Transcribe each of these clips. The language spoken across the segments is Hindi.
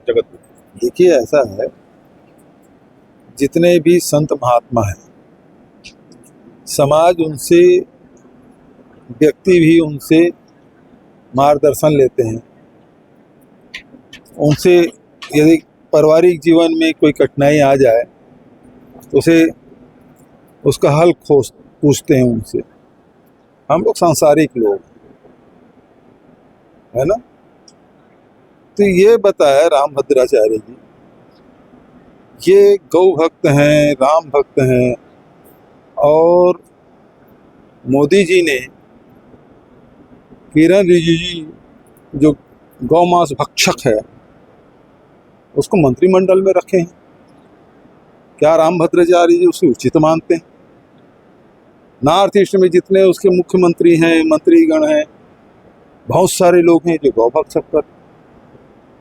जगत गुरु। देखिए, ऐसा है, जितने भी संत महात्मा हैं, समाज उनसे, व्यक्ति भी उनसे मार्गदर्शन लेते हैं। उनसे यदि पारिवारिक जीवन में कोई कठिनाई आ जाए तो उसे उसका हल पूछते हैं उनसे। हम लोग सांसारिक लोग है ना। तो ये बताया रामभद्राचार्य जी, ये गौ भक्त हैं, राम भक्त हैं, और मोदी जी ने किरण रिजिजू जो गौमांस भक्षक है उसको मंत्रिमंडल में रखे हैं। क्या रामभद्राचार्य जी उसे उचित मानते हैं? नॉर्थ ईस्ट में जितने उसके मुख्यमंत्री हैं, मंत्रीगण हैं, बहुत सारे लोग हैं जो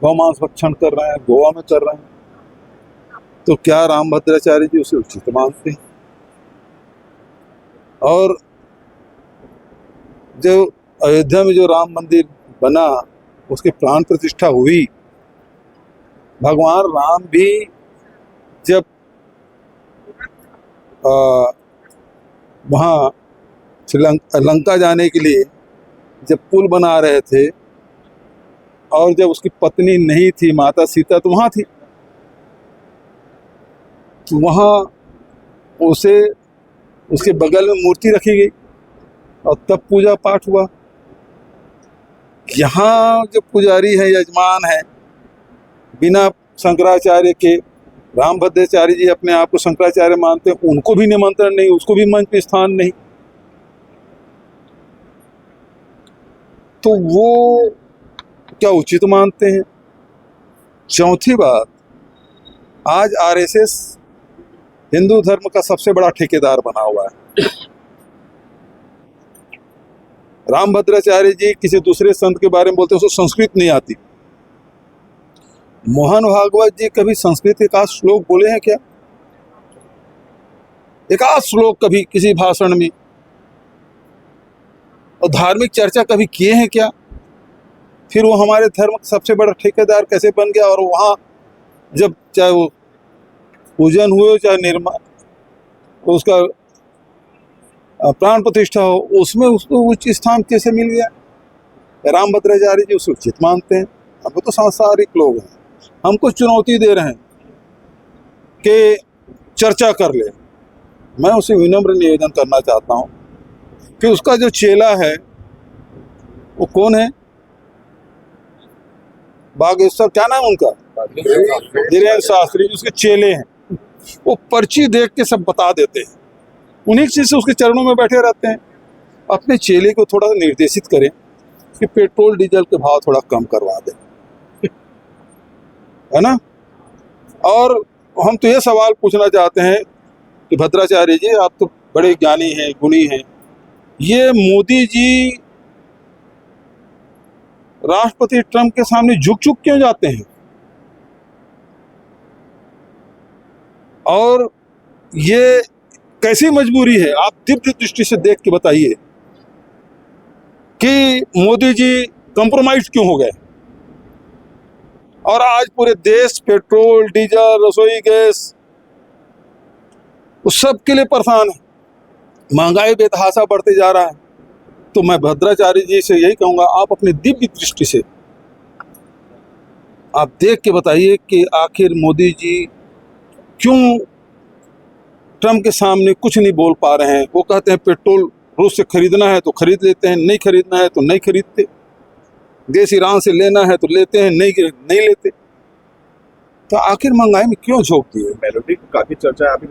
गौमांस भक्षण कर रहे हैं, गोवा में कर रहे हैं। तो क्या रामभद्राचार्य जी उसे उचित मानते हैं? और जो अयोध्या में जो राम मंदिर बना, उसकी प्राण प्रतिष्ठा हुई, भगवान राम भी जब वहाँ लंका जाने के लिए जब पुल बना रहे थे, और जब उसकी पत्नी नहीं थी, माता सीता तो वहाँ थी, तो वहाँ उसे उसके बगल में मूर्ति रखी गई और तब पूजा पाठ हुआ। यहाँ जो पुजारी है, यजमान है, बिना शंकराचार्य के, रामभद्राचार्य जी अपने आप को शंकराचार्य मानते हैं, उनको भी निमंत्रण नहीं, उसको भी मंच पे स्थान नहीं। तो वो क्या उचित मानते हैं? चौथी बात, आज आरएसएस हिंदू धर्म का सबसे बड़ा ठेकेदार बना हुआ है। रामभद्राचार्य जी किसी दूसरे संत के बारे में बोलते हैं उसको संस्कृत नहीं आती। मोहन भागवत जी कभी संस्कृत एक आध श्लोक बोले हैं क्या? एक आध श्लोक कभी किसी भाषण में? और धार्मिक चर्चा कभी किए हैं क्या? फिर वो हमारे धर्म का सबसे बड़ा ठेकेदार कैसे बन गया? और वहाँ जब चाहे वो पूजन हुए चाहे उसका प्राण प्रतिष्ठा हो, उसमें उसको उच्च स्थान कैसे मिल गया? रामभद्राचार्य जी उसे उचित मानते हैं। हम तो सांसारिक लोग हैं, हमको चुनौती दे रहे हैं कि चर्चा कर ले। मैं उसे विनम्र निवेदन करना चाहता हूँ कि उसका जो चेला है वो कौन है? बागेश्वर, क्या नाम उनका? धीरेन्द्र शास्त्री जी उसके चेले हैं। वो पर्ची देख के सब बता देते हैं, उन्हीं चीज से उसके चरणों में बैठे रहते हैं। अपने चेले को थोड़ा सा निर्देशित करें कि पेट्रोल डीजल के भाव थोड़ा कम करवा दें, है ना। और हम तो ये सवाल पूछना चाहते हैं कि भद्राचार्य जी, आप तो बड़े ज्ञानी हैं, गुणी हैं, ये मोदी जी राष्ट्रपति ट्रंप के सामने झुक क्यों जाते हैं? और ये कैसी मजबूरी है? आप दिव्य दृष्टि से देख के बताइए कि मोदी जी कंप्रोमाइज क्यों हो गए? और आज पूरे देश पेट्रोल, डीजल, रसोई गैस, उस सब के लिए परेशान है। महंगाई बेतहाशा बढ़ते जा रहा है। तो मैं भद्राचार्य जी से यही कहूंगा, आप अपनी दिव्य दृष्टि से आप देख के बताइए कि आखिर मोदी जी क्यों ट्रंप के सामने कुछ नहीं बोल पा रहे हैं। वो कहते हैं पेट्रोल रूस से खरीदना है तो खरीद लेते हैं, नहीं खरीदना है तो नहीं खरीदते। गैस ईरान से लेना है तो लेते हैं, नहीं लेते। तो आखिर महंगाई में क्यों झोंकती है? मेलोडी की काफी चर्चा है अभी।